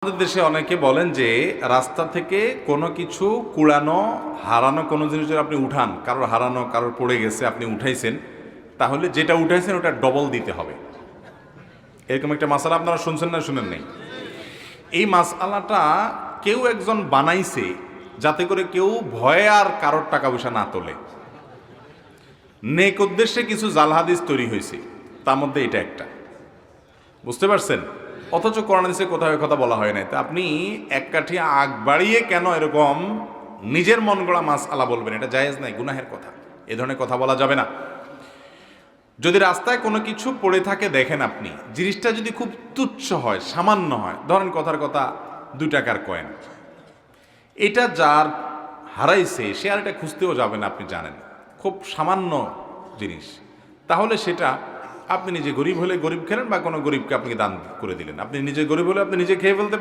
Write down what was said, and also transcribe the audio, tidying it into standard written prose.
আমাদের দেশে অনেকে বলেন যে রাস্তা থেকে কোনো কিছু কুড়ানো হারানো কোনো জিনিস যদি আপনি উঠান, কারোর হারানো কারোর পড়ে গেছে আপনি উঠাইছেন, তাহলে যেটা উঠাইছেন ওটা ডবল দিতে হবে। এরকম একটা মাসালা আপনারা শুনছেন না শুনেন নাই? এই মাসালাটা কেউ একজন বানাইছে যাতে করে কেউ ভয়ে আর কারোর টাকা পয়সা না তোলে। নেক উদ্দেশ্যে কিছু জাল হাদিস তৈরি হয়েছে, তার মধ্যে এটা একটা, বুঝতে পারছেন? অথচ কোরআন হাদিসে কোথাও কথা বলা হয় নাই। তা আপনি এক কাঠি আগ বাড়িয়ে কেন এরকম নিজের মন গড়া মাসআলা বলবেন? এটা জায়েজ নাই, গুনাহের কথা। এ ধরনের কথা বলা যাবে না। যদি রাস্তায় কোনো কিছু পড়ে থাকে দেখেন আপনি, জিনিসটা যদি খুব তুচ্ছ হয়, সামান্য হয়, ধরেন কথার কথা 2 টাকার কয়েন, এটা যার হারাইছে সে আর এটা খুঁজতেও যাবে না, আপনি জানেন খুব সামান্য জিনিস, তাহলে সেটা আপনি নিজে গরিব হলে গরিব খেলেন বা কোনো গরিবকে আপনি দান করে দিলেন। আপনি নিজে গরিব হলে আপনি নিজে খেয়ে ফেলতে পারেন।